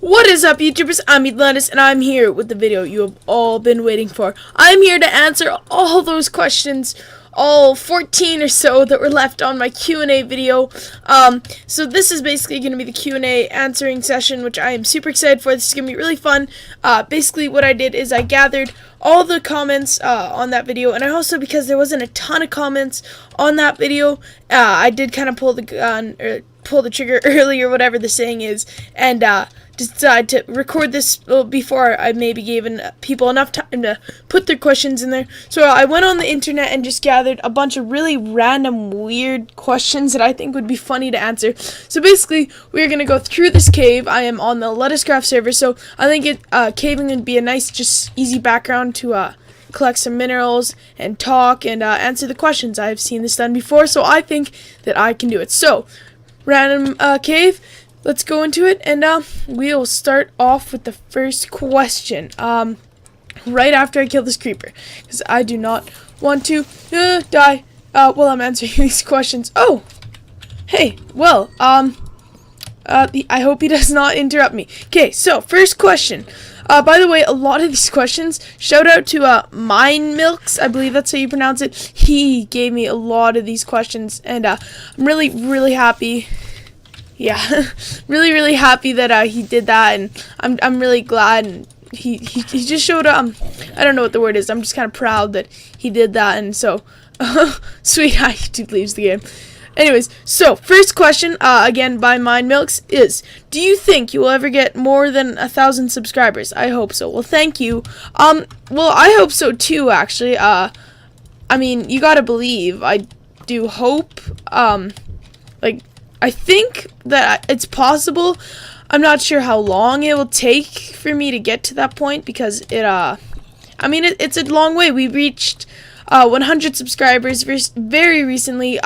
What is up, YouTubers? I'm Atlantis, and I'm here with the video you have all been waiting for. I'm here to answer all those questions, all 14 or so that were left on my Q&A video. So this is basically going to be the Q&A answering session, which I am super excited for. This is going to be really fun. Basically what I did is I gathered all the comments on that video, and I also, because there wasn't a ton of comments on that video, I did kind of pull the gun, or pull the trigger early, or whatever the saying is, and decide to record this before I maybe gave people enough time to put their questions in there. So I went on the internet and just gathered a bunch of really random, weird questions that I think would be funny to answer. So basically, we're going to go through this cave. I am on the Lettucecraft server, so I think caving would be a nice, just easy background to collect some minerals and talk and answer the questions. I've seen this done before, so I think that I can do it. So, random cave. Let's go into it, and we'll start off with the first question. Right after I kill this creeper, because I do not want to die while I'm answering these questions. Oh, hey, well, I hope he does not interrupt me. Okay, so first question. By the way, a lot of these questions, shout out to Mine Milks, I believe that's how you pronounce it. He gave me a lot of these questions, and I'm really happy. Yeah, really happy that he did that, and I'm really glad. And he just showed I don't know what the word is. I'm just kind of proud that he did that, and so sweet. YouTube leaves the game. Anyways, so first question, again by Mind Milks, is: do you think you will ever get more than 1,000 subscribers? I hope so. Well, thank you. Well, I hope so too. Actually, I mean, you gotta believe. I do hope. Like, I think that it's possible. I'm not sure how long it will take for me to get to that point, because I mean, it's a long way. We reached 100 subscribers very recently.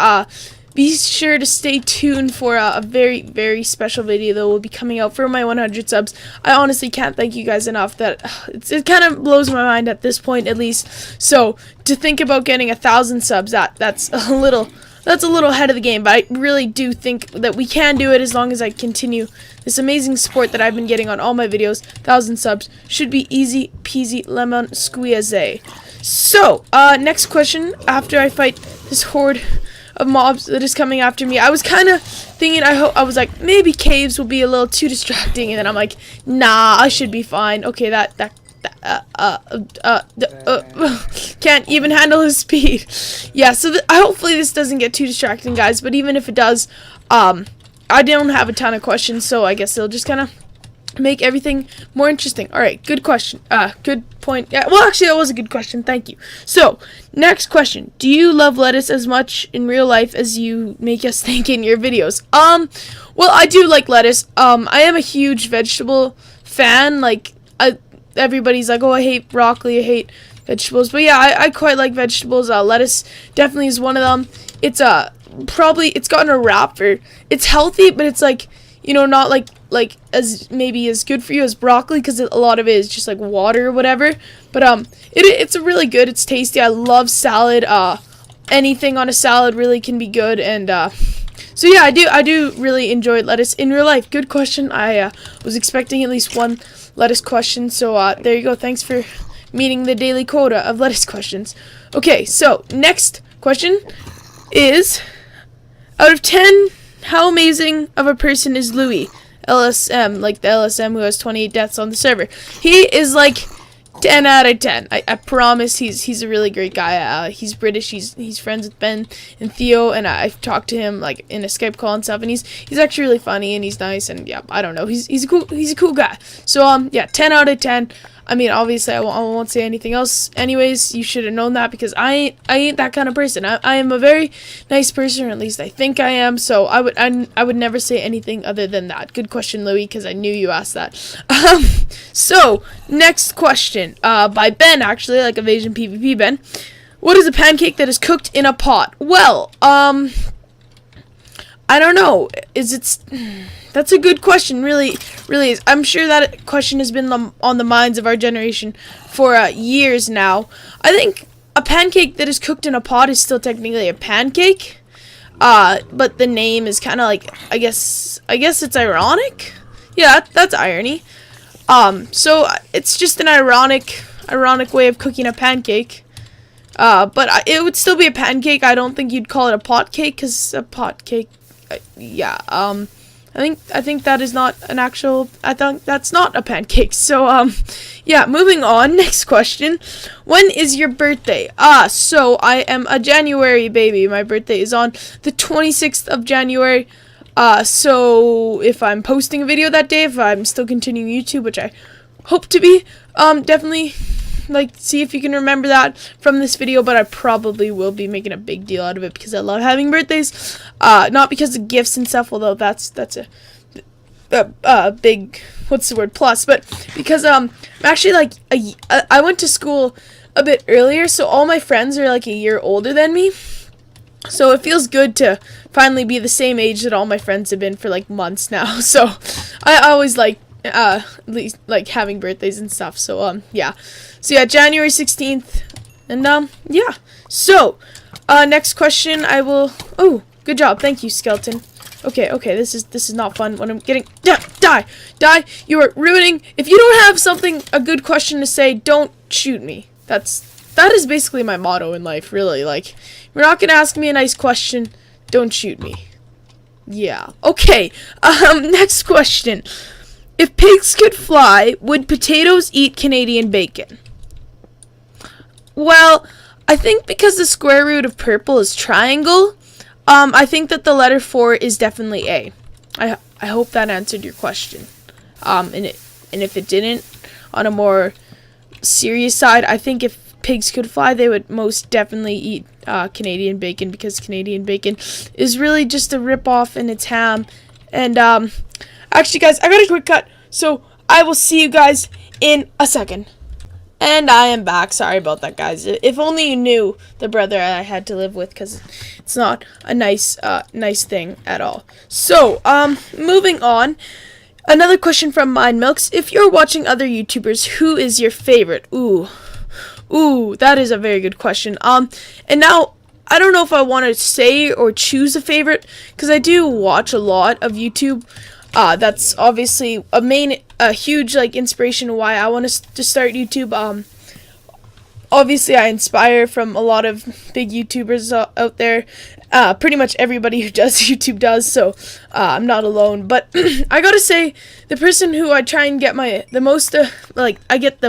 Be sure to stay tuned for a very special video that will be coming out for my 100 subs. I honestly can't thank you guys enough. That it kind of blows my mind at this point, at least. So to think about getting 1,000 subs, that's a little ahead of the game, but I really do think that we can do it as long as I continue this amazing support that I've been getting on all my videos. 1,000 subs should be easy peasy lemon squeezy. So, next question. After I fight this horde of mobs that is coming after me, I was kind of thinking, I was like, maybe caves will be a little too distracting, and then I'm like, nah, I should be fine. Okay, can't even handle his speed. Yeah, so hopefully this doesn't get too distracting, guys, but even if it does, I don't have a ton of questions, so I guess it'll just kind of make everything more interesting. Alright, good question. Good point. Yeah, well, actually, that was a good question. Thank you. So, next question. Do you love lettuce as much in real life as you make us think in your videos? Well, I do like lettuce. I am a huge vegetable fan. Like, everybody's like, oh, I hate broccoli, I hate vegetables. But yeah, I quite like vegetables. Lettuce definitely is one of them. It's it's gotten a rap for, it's healthy, but it's like, you know, not like as maybe as good for you as broccoli, because a lot of it is just like water or whatever. But it's a really good, it's tasty. I love salad. Anything on a salad really can be good. And so yeah, I do really enjoy lettuce in real life. Good question. I was expecting at least one lettuce question, so there you go. Thanks for meeting the daily quota of lettuce questions. Okay, so next question is: out of 10, how amazing of a person is Louis? LSM, like the LSM who has 28 deaths on the server. He is like 10 out of 10. I promise he's a really great guy. He's British. He's friends with Ben and Theo, and I've talked to him like in a Skype call and stuff, and he's actually really funny, and he's nice, and yeah, I don't know. He's a cool guy. So yeah, 10 out of 10. I mean, obviously I won't say anything else. Anyways, you should have known that, because I ain't that kind of person. I am a very nice person, or at least I think I am. So I would never say anything other than that. Good question, Louis, because I knew you asked that. So next question, by Ben, actually, like Evasion PvP Ben. What is a pancake that is cooked in a pot? Well, I don't know. That's a good question, really is. I'm sure that question has been on the minds of our generation for years now. I think a pancake that is cooked in a pot is still technically a pancake, but the name is kind of like, I guess it's ironic. Yeah, that's irony. So it's just an ironic way of cooking a pancake. But it would still be a pancake. I don't think you'd call it a pot cake, because a pot cake, yeah. I think that is not an actual. I think that's not a pancake. So yeah. Moving on. Next question. When is your birthday? So I am a January baby. My birthday is on the 26th of January. So if I'm posting a video that day, if I'm still continuing YouTube, which I hope to be, definitely, like, see if you can remember that from this video. But I probably will be making a big deal out of it, because I love having birthdays. Not because of gifts and stuff, although that's a big, what's the word, plus, but because I'm actually, like, I went to school a bit earlier, so all my friends are like a year older than me. So it feels good to finally be the same age that all my friends have been for like months now. So I always like at least like having birthdays and stuff. So yeah. So yeah, January 16th. And yeah. So next question I will. Oh, good job. Thank you, Skeleton. Okay, this is not fun when I'm getting die. You are ruining. If you don't have a good question to say, don't shoot me. That is basically my motto in life, really. Like, you're not gonna ask me a nice question, don't shoot me. Yeah. Okay. Next question. If pigs could fly, would potatoes eat Canadian bacon? Well, I think because the square root of purple is triangle, I think that the letter 4 is definitely A. I hope that answered your question. And if it didn't, on a more serious side, I think if pigs could fly, they would most definitely eat Canadian bacon, because Canadian bacon is really just a rip-off, and it's ham. And actually, guys, I got a quick cut, so I will see you guys in a second. And I am back. Sorry about that, guys. If only you knew the brother I had to live with, because it's not a nice thing at all. So moving on. Another question from Mind Milks. If you're watching other YouTubers, who is your favorite? Ooh, that is a very good question. And now, I don't know if I want to say or choose a favorite, because I do watch a lot of YouTube. That's obviously a huge, like, inspiration why I want to start YouTube. Obviously, I inspire from a lot of big YouTubers out there. Pretty much everybody who does YouTube does, so I'm not alone. But I gotta say, the person who I try and get the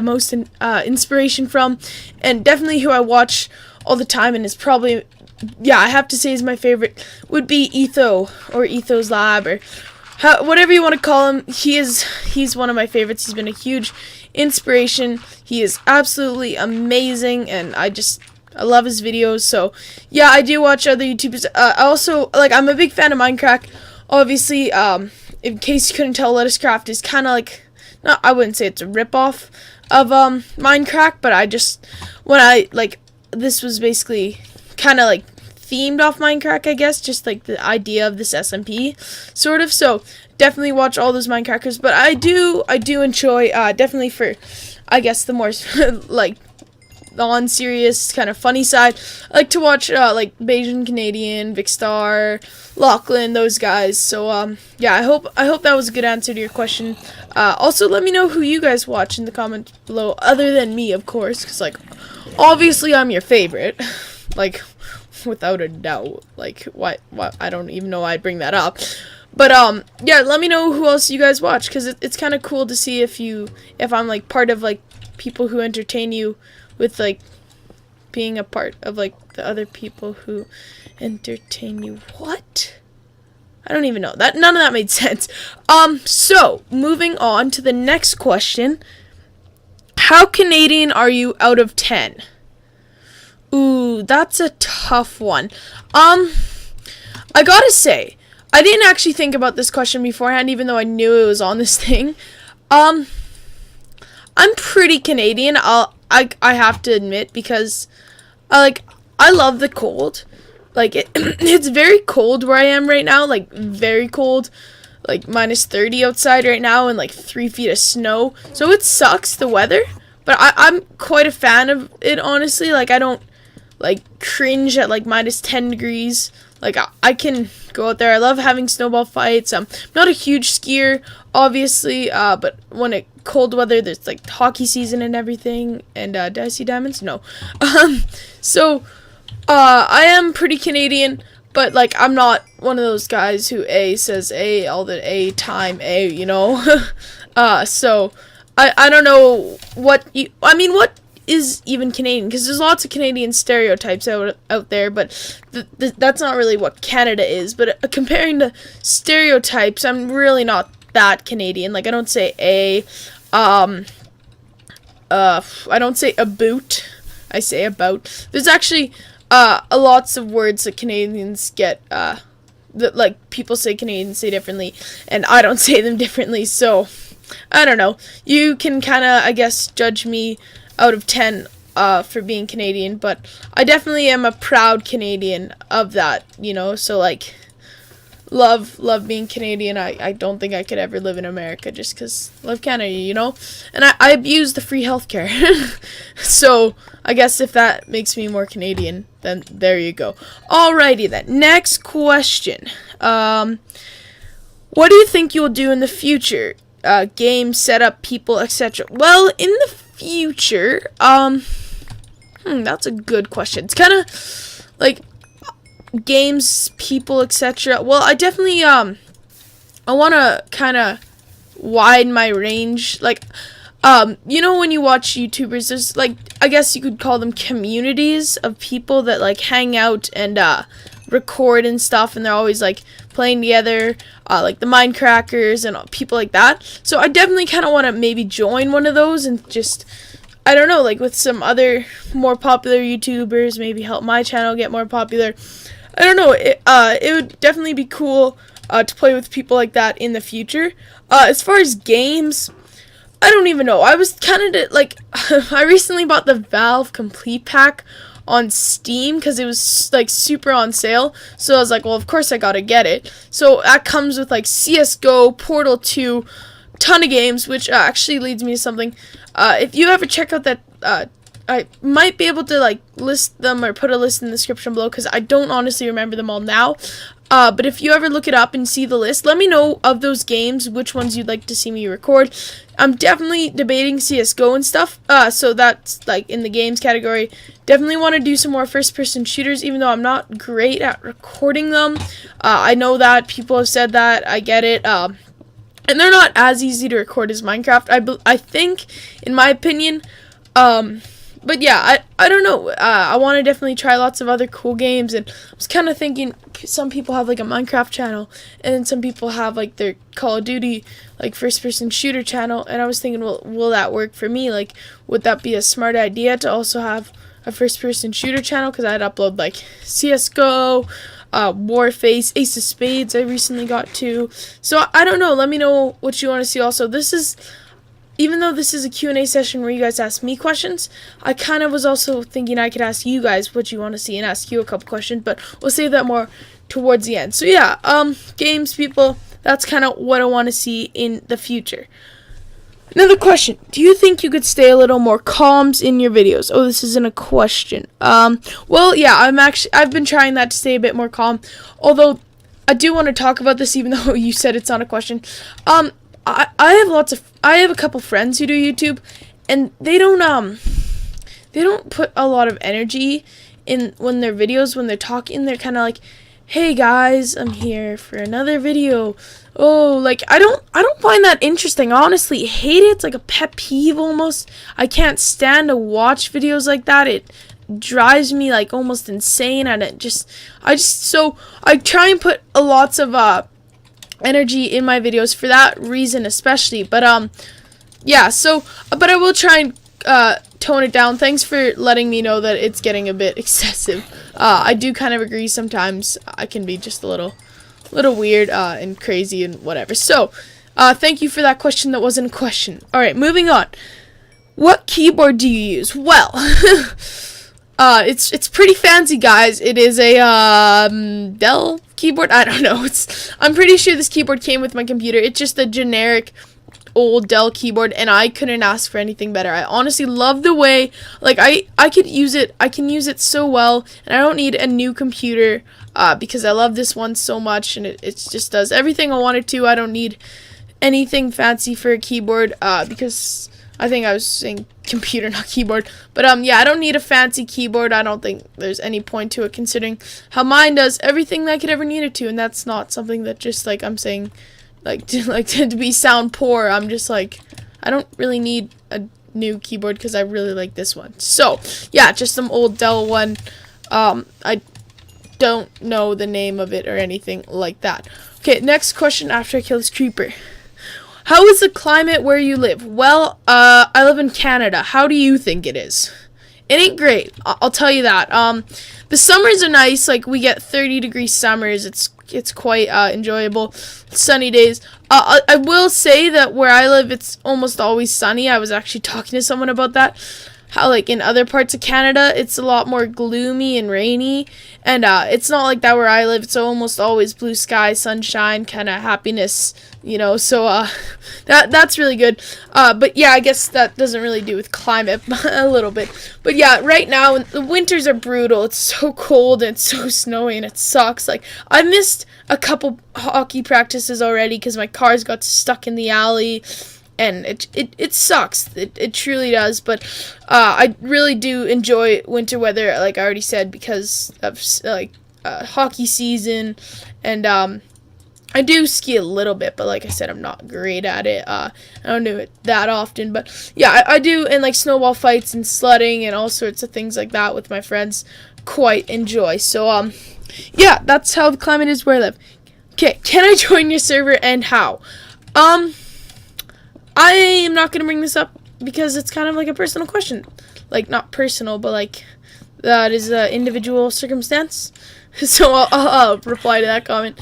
most inspiration from, and definitely who I watch all the time, and is probably, yeah, I have to say is my favorite, would be Etho, or Etho's Lab, or whatever you want to call him. He's one of my favorites. He's been a huge inspiration. He is absolutely amazing, and I love his videos. So yeah, I do watch other YouTubers. I also, like, I'm a big fan of Minecraft. Obviously, in case you couldn't tell, Lettuce Craft is kind of like, I wouldn't say it's a rip-off of Minecraft, but this was basically kind of like themed off Minecraft, I guess, just like the idea of this SMP sort of. So definitely watch all those Minecrafters, but I do enjoy definitely, for I guess the more like non-serious kind of funny side, I like to watch like Bayesian Canadian, Vicstar, Lachlan, those guys. So yeah, I hope that was a good answer to your question. Also, let me know who you guys watch in the comments below, other than me, of course, because, like, obviously I'm your favorite, like, without a doubt. Like, why I don't even know why I bring that up. But yeah, let me know who else you guys watch, because it's kind of cool to see if I'm, like, part of, like, people who entertain you, with, like, being a part of, like, the other people who entertain you. What? I don't even know. None of that made sense. So moving on to the next question. How Canadian are you out of 10? Ooh, that's a tough one. I gotta say, I didn't actually think about this question beforehand, even though I knew it was on this thing. I'm pretty Canadian. I have to admit, because I love the cold. Like, it's very cold where I am right now, like, very cold, like -30 outside right now, and like 3 feet of snow. So it sucks, the weather, but I'm quite a fan of it, honestly. Like, I don't, like, cringe at like -10 degrees. Like I can go out there. I love having snowball fights. I'm not a huge skier, obviously, but when it cold weather, there's like hockey season and everything. And did I see diamonds? No. So I am pretty Canadian, but like I'm not one of those guys who says all the time, you know. So I don't know what what is even Canadian, because there's lots of Canadian stereotypes out there, but that's not really what Canada is. But comparing to stereotypes, I'm really not that Canadian. Like I don't say I don't say a boot. I say about. There's actually lots of words that Canadians get that like people say Canadians say differently, and I don't say them differently. So I don't know. You can kind of, I guess, judge me out of 10 for being Canadian, but I definitely am a proud Canadian of that, you know. So like love being Canadian. I don't think I could ever live in America just because love Canada, you know. And I abuse the free healthcare. So I guess if that makes me more Canadian, then there you go. Alrighty then, next question. What do you think you'll do in the future? Game setup, people, etc. Well, in the future, that's a good question. It's kind of like games, people, etc. Well, I definitely I want to kind of widen my range. Like you know, when you watch YouTubers, there's like, I guess you could call them communities of people that like hang out and record and stuff, and they're always like playing together, like the Minecrackers and people like that. So I definitely kind of want to maybe join one of those and just, I don't know, like with some other more popular YouTubers, maybe help my channel get more popular. I don't know, it would definitely be cool to play with people like that in the future. As far as games, I don't even know. I was kind of like, I recently bought the Valve Complete Pack on Steam because it was like super on sale, so I was like, well, of course I gotta get it. So that comes with like CSGO, Portal 2, ton of games, which actually leads me to something. If you ever check out that, I might be able to like list them or put a list in the description below, because I don't honestly remember them all now. But if you ever look it up and see the list, let me know of those games which ones you'd like to see me record. I'm definitely debating CSGO and stuff, so that's like in the games category. Definitely want to do some more first-person shooters, even though I'm not great at recording them. I know that people have said that, I get it, and they're not as easy to record as Minecraft, I think, in my opinion. But yeah, I don't know. I want to definitely try lots of other cool games, and I was kind of thinking some people have like a Minecraft channel, and then some people have like their Call of Duty like first-person shooter channel, and I was thinking, well, will that work for me? Like, would that be a smart idea to also have a first-person shooter channel? Because I'd upload like CSGO, Warface, Ace of Spades I recently got to. So I don't know. Let me know what you want to see. Also, even though this is a Q&A session where you guys ask me questions, I kind of was also thinking I could ask you guys what you want to see and ask you a couple questions, but we'll save that more towards the end. So yeah, games, people, that's kind of what I want to see in the future. Another question, do you think you could stay a little more calm in your videos? Oh, this isn't a question. Well, yeah, I've been trying that to stay a bit more calm, although I do want to talk about this even though you said it's not a question. I have a couple friends who do YouTube, and they don't put a lot of energy in when their videos, when they're talking. They're kind of like, hey guys, I'm here for another video. Oh, like I don't find that interesting. I honestly hate it. It's like a pet peeve almost. I can't stand to watch videos like that. It drives me like almost insane, and so I try and put lots of energy in my videos for that reason especially. But yeah, so but I will try and tone it down. Thanks for letting me know that it's getting a bit excessive. I do kind of agree sometimes I can be just a little weird and crazy and whatever. So thank you for that question that wasn't a question. Alright, moving on. What keyboard do you use? Well, it's pretty fancy, guys. It is a Dell keyboard. I don't know. I'm pretty sure this keyboard came with my computer. It's just a generic old Dell keyboard, and I couldn't ask for anything better. I honestly love the way, like, I could use it. I can use it so well, and I don't need a new computer because I love this one so much, and it just does everything I want it to. I don't need anything fancy for a keyboard because I think I was saying computer, not keyboard. But yeah, I don't need a fancy keyboard. I don't think there's any point to it, considering how mine does everything that I could ever need it to, and that's not something that just like I'm saying like to be sound poor. I'm just like, I don't really need a new keyboard because I really like this one. So yeah, just some old Dell one. I don't know the name of it or anything like that. Okay, next question after I kill this creeper. How is the climate where you live? Well, I live in Canada. How do you think it is? It ain't great. I'll tell you that. The summers are nice. Like, we get 30-degree summers. It's quite enjoyable. Sunny days. I will say that where I live, it's almost always sunny. I was actually talking to someone about that. How, like, in other parts of Canada, it's a lot more gloomy and rainy. And it's not like that where I live. It's almost always blue sky, sunshine, kind of happiness, you know. So that's really good. But yeah, I guess that doesn't really do with climate a little bit. But yeah, right now, the winters are brutal. It's so cold and it's so snowy and it sucks. Like, I missed a couple hockey practices already because my cars got stuck in the alley. And it sucks. It truly does. But I really do enjoy winter weather, like I already said, because of like hockey season, and I do ski a little bit, but like I said, I'm not great at it. I don't do it that often, but yeah, I do, and like snowball fights and sledding and all sorts of things like that with my friends, quite enjoy. So yeah, that's how the climate is where I live. Okay, can I join your server and how? I am not going to bring this up because it's kind of like a personal question. Like, not personal, but like, that is an individual circumstance. So I'll reply to that comment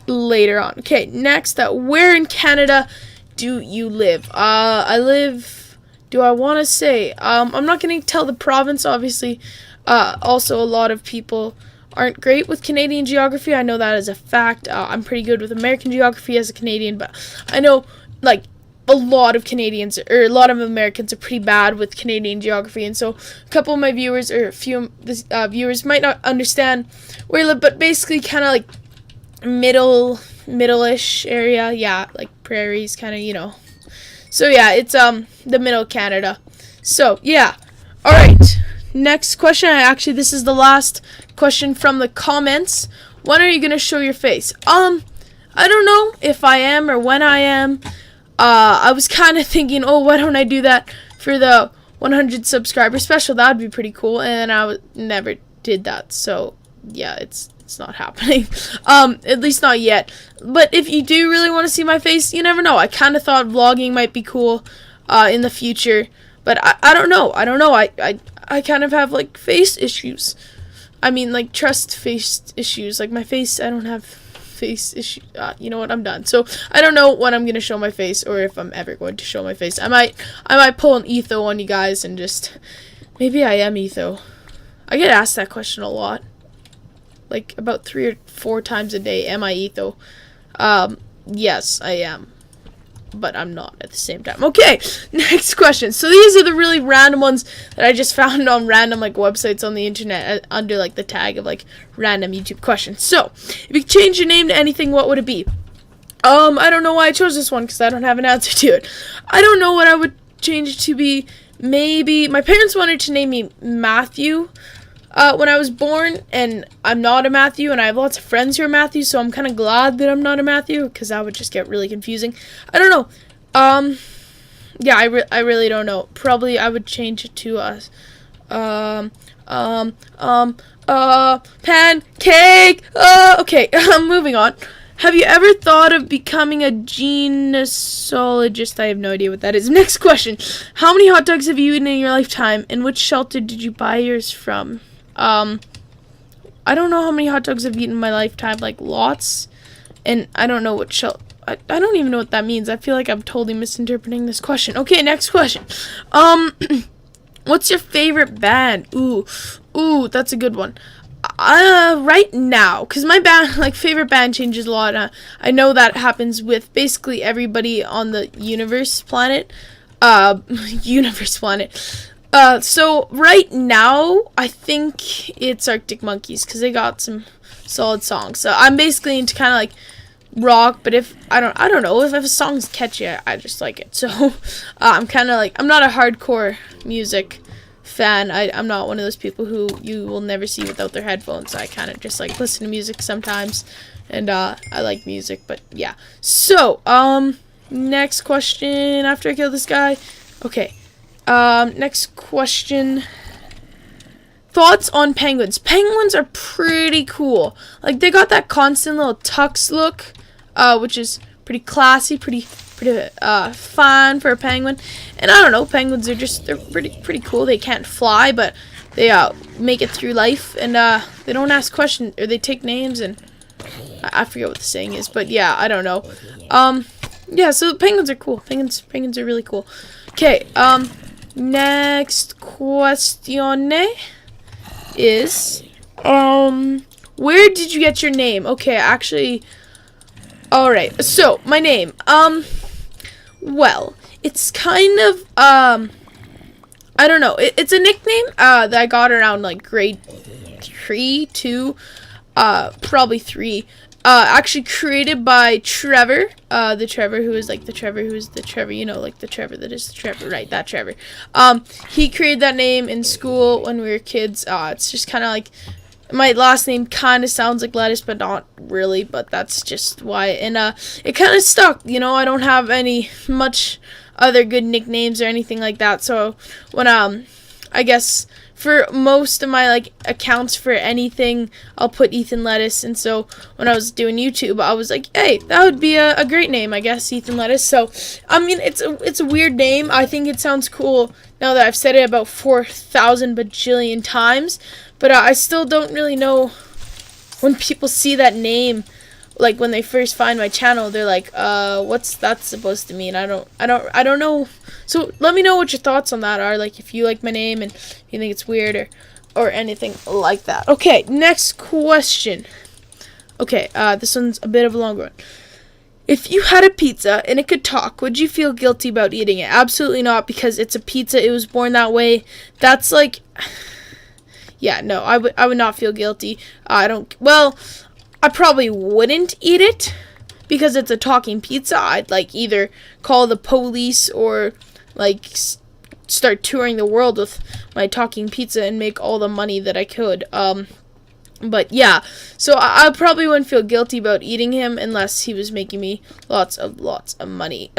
later on. Okay, next, where in Canada do you live? I live, do I want to say? I'm not going to tell the province, obviously. Also, a lot of people aren't great with Canadian geography. I know that as a fact. I'm pretty good with American geography as a Canadian, but I know, like, a lot of Canadians, or a lot of Americans, are pretty bad with Canadian geography, and so a couple of my viewers, or a few viewers, might not understand where I live, but basically kind of like middle-ish area, yeah, like prairies, kind of, you know. So yeah, it's the middle of Canada. So yeah, all right. Next question. Actually, this is the last question from the comments. When are you gonna show your face? I don't know if I am or when I am. I was kind of thinking, oh, why don't I do that for the 100 subscriber special? That would be pretty cool, and I never did that, so yeah, it's not happening. At least not yet. But if you do really want to see my face, you never know. I kind of thought vlogging might be cool in the future, but I don't know. I kind of have like face issues. I mean, like trust face issues. Like my face, I don't have face issue. You know what? I'm done. So I don't know when I'm gonna show my face, or if I'm ever going to show my face. I might pull an Etho on you guys and just maybe I am Etho. I get asked that question a lot, like about 3 or 4 times a day. Am I Etho? Yes, I am, but I'm not at the same time. Okay, next question. So these are the really random ones that I just found on random like websites on the internet under like the tag of like random YouTube questions. So if you could change your name to anything, what would it be? I don't know why I chose this one because I don't have an answer to it. I don't know what I would change it to be. Maybe my parents wanted to name me Matthew when I was born, and I'm not a Matthew, and I have lots of friends who are Matthew, so I'm kind of glad that I'm not a Matthew, because that would just get really confusing. I don't know. Yeah, I really don't know. Probably I would change it to pancake. Okay, moving on. Have you ever thought of becoming a genealogist? I have no idea what that is. Next question. How many hot dogs have you eaten in your lifetime, and which shelter did you buy yours from? I don't know how many hot dogs I've eaten in my lifetime, like lots, and I don't know what I don't even know what that means. I feel like I'm totally misinterpreting this question. Okay, next question. What's your favorite band? Ooh, that's a good one. Right now, because my band, like, favorite band changes a lot. I know that happens with basically everybody on the universe planet. Universe planet. So right now, I think it's Arctic Monkeys, because they got some solid songs. So I'm basically into kind of like rock, but if I don't know, if a song's catchy, I just like it. So I'm kind of like, I'm not a hardcore music fan. I'm not one of those people who you will never see without their headphones. I kind of just like listen to music sometimes, and I like music. But yeah, so next question after I kill this guy. Okay, next question. Thoughts on penguins? Penguins are pretty cool. Like, they got that constant little tux look, which is pretty classy, pretty fun for a penguin. And I don't know, penguins are just, they're pretty cool. They can't fly, but they make it through life, and they don't ask questions, or they take names, and I forget what the saying is, but yeah, I don't know. Yeah, so penguins are cool. Penguins are really cool. Okay, next question is, where did you get your name? Okay, actually, alright, so, my name, well, it's kind of, I don't know, it's a nickname, that I got around, like, grade 3, 2, probably 3, actually created by Trevor, the Trevor who is like the Trevor who is the Trevor, you know, like the Trevor that is the Trevor, right, that Trevor. He created that name in school when we were kids. It's just kind of like, my last name kind of sounds like lettuce, but not really, but that's just why, and, it kind of stuck, you know. I don't have any much other good nicknames or anything like that, so when, I guess, for most of my, like, accounts for anything, I'll put Ethan Lettuce. And so when I was doing YouTube, I was like, hey, that would be a great name, I guess, Ethan Lettuce. So, I mean, it's a weird name. I think it sounds cool now that I've said it about 4,000 bajillion times. But I still don't really know, when people see that name, like, when they first find my channel, they're like, what's that supposed to mean? I don't know. So let me know what your thoughts on that are, like, if you like my name and you think it's weird or anything like that. Okay, next question. Okay, this one's a bit of a longer one. If you had a pizza and it could talk, would you feel guilty about eating it? Absolutely not, because it's a pizza. It was born that way. That's like, yeah, no, I would not feel guilty. Well, I probably wouldn't eat it because it's a talking pizza. I'd like either call the police or like start touring the world with my talking pizza and make all the money that I could. But yeah, so I probably wouldn't feel guilty about eating him unless he was making me lots of money.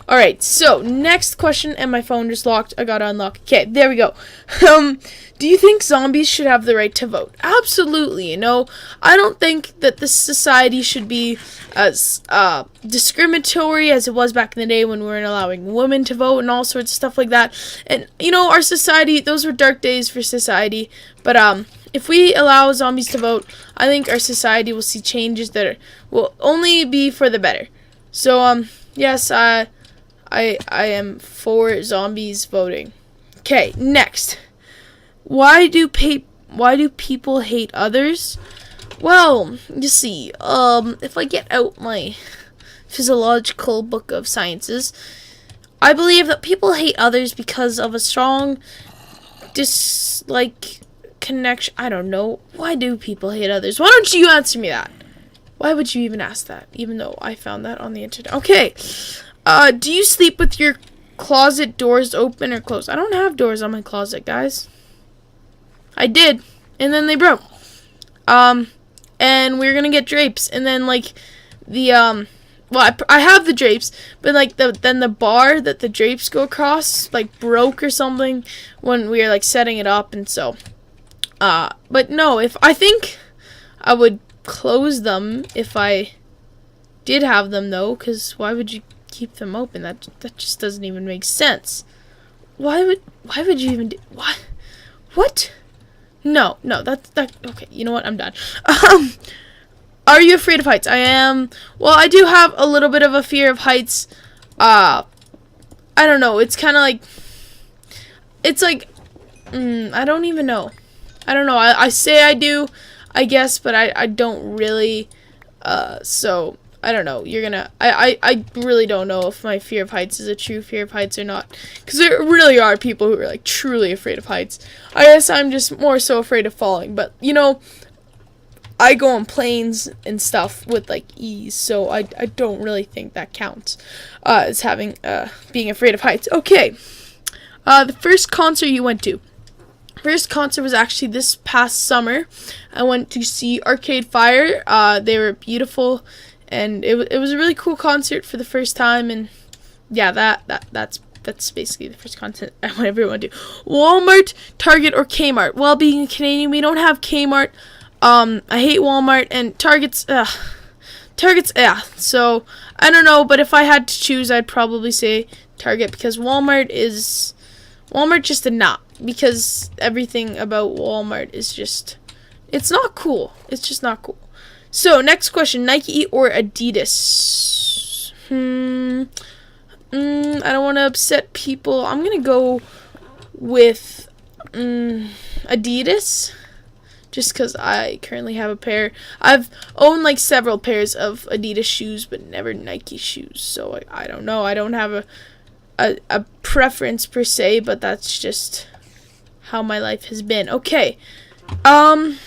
Alright, so next question, and my phone just locked. I gotta unlock. Okay, there we go. Do you think zombies should have the right to vote? Absolutely, you know. I don't think that this society should be as discriminatory as it was back in the day when we weren't allowing women to vote and all sorts of stuff like that. And, you know, our society, those were dark days for society. But, if we allow zombies to vote, I think our society will see changes that will only be for the better. So, yes, I am for zombies voting. Okay, next. Why do people hate others? Well, you see, if I get out my physiological book of sciences, I believe that people hate others because of a strong dislike connection. I don't know. Why do people hate others? Why don't you answer me that? Why would you even ask that? Even though I found that on the internet. Okay. Do you sleep with your closet doors open or closed? I don't have doors on my closet, guys. I did, and then they broke. And we were gonna get drapes, and then like the well, I have the drapes, but like then the bar that the drapes go across like broke or something when we were like setting it up, and so but no, if I think I would close them if I did have them though, because why would you keep them open? That just doesn't even make sense. Why would you even do what? No, that okay, you know what? I'm done. Are you afraid of heights? I am. Well, I do have a little bit of a fear of heights. I don't know. It's kind of like, it's like, I don't even know. I don't know. I say I do, I guess, but I don't really. So I don't know. I really don't know if my fear of heights is a true fear of heights or not. Because there really are people who are like truly afraid of heights. I guess I'm just more so afraid of falling. But you know, I go on planes and stuff with like ease, so I don't really think that counts as having being afraid of heights. Okay, the first concert you went to. First concert was actually this past summer. I went to see Arcade Fire. They were beautiful, and it was a really cool concert for the first time. And yeah, that's basically the first concert I ever went to. Walmart, Target, or Kmart. Well, being a Canadian, we don't have Kmart. I hate Walmart, and Target's, so, I don't know, but if I had to choose, I'd probably say Target, because Walmart just a not, because everything about Walmart is just, it's not cool. It's just not cool. So, next question, Nike or Adidas? I don't want to upset people. I'm going to go with, Adidas. Just because I currently have a pair. I've owned like several pairs of Adidas shoes, but never Nike shoes. So I don't know. I don't have a preference per se, but that's just how my life has been. Okay. Can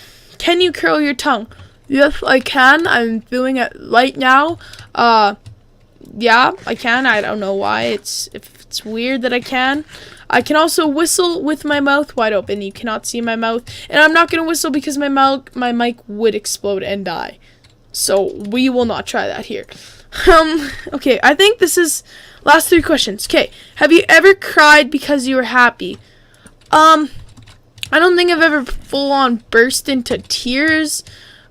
you curl your tongue? Yes, I can. I'm doing it right now. Yeah, I can. I don't know why. If it's weird that I can. I can also whistle with my mouth wide open. You cannot see my mouth. And I'm not going to whistle because my mic would explode and die. So we will not try that here. Okay, I think this is last 3 questions. Okay, have you ever cried because you were happy? I don't think I've ever full on burst into tears.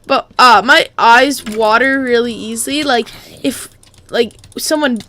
But my eyes water really easily. Like if someone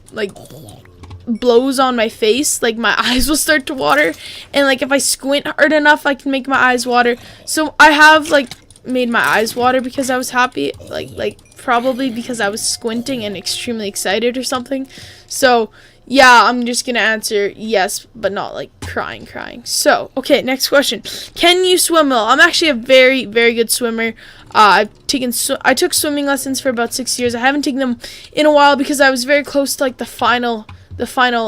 blows on my face, like my eyes will start to water, and like if I squint hard enough I can make my eyes water. So I have like made my eyes water because I was happy, like probably because I was squinting and extremely excited or something. So yeah, I'm just gonna answer yes, but not like crying. So okay, next question, can you swim well? I'm actually a very good swimmer. I took swimming lessons for about 6 years. I haven't taken them in a while because I was very close to like the final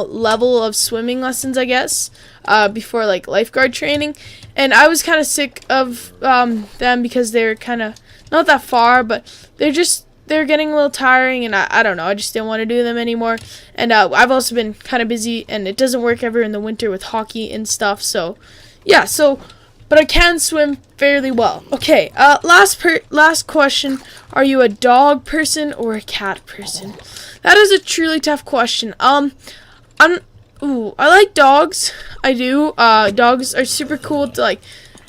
level of swimming lessons, I guess, before like lifeguard training, and I was kind of sick of them because they're kind of not that far, but they're getting a little tiring, and I don't know, I just didn't want to do them anymore. And I've also been kind of busy, and it doesn't work ever in the winter with hockey and stuff. So yeah, but I can swim fairly well. Okay, last question, are you a dog person or a cat person? That is a truly tough question. I like dogs. I do. Dogs are super cool to like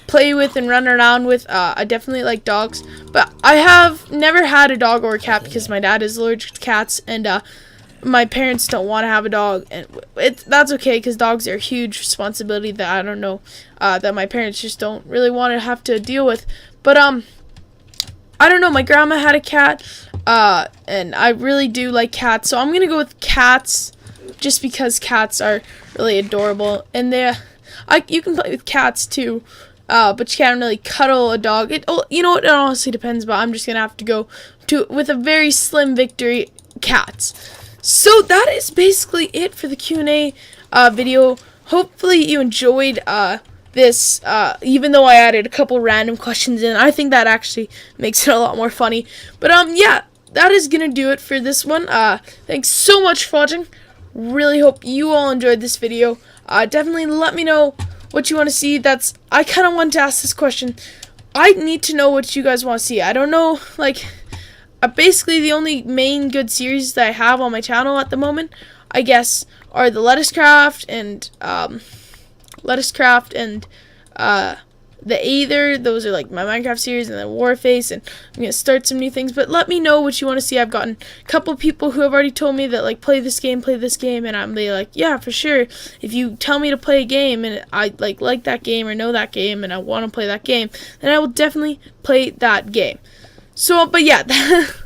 play with and run around with. I definitely like dogs, but I have never had a dog or a cat because my dad is allergic to cats, and my parents don't want to have a dog, and that's okay because dogs are a huge responsibility that I don't know that my parents just don't really want to have to deal with. But I don't know, my grandma had a cat, and I really do like cats, so I'm gonna go with cats just because cats are really adorable, and you can play with cats too, but you can't really cuddle a dog. You know what, it honestly depends, but I'm just gonna have to go with a very slim victory, cats. So that is basically it for the Q&A video. Hopefully you enjoyed this, even though I added a couple random questions in. I think that actually makes it a lot more funny. But yeah, that is gonna do it for this one. Thanks so much for watching. Really hope you all enjoyed this video. Definitely let me know what you want to see. I kind of wanted to ask this question. I need to know what you guys want to see. I don't know, like, basically the only main good series that I have on my channel at the moment, I guess, are the Lettuce Craft and the Aether. Those are like my Minecraft series, and then Warface, and I'm gonna start some new things. But let me know what you want to see. I've gotten a couple people who have already told me that like play this game, and I'm like, yeah, for sure. If you tell me to play a game and I like that game or know that game and I want to play that game, then I will definitely play that game. So, but yeah,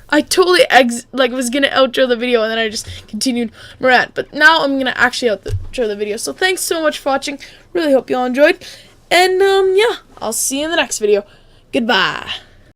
I totally was gonna outro the video, and then I just continued my rant. But now I'm gonna actually outro the video. So thanks so much for watching. Really hope you all enjoyed. And yeah, I'll see you in the next video. Goodbye.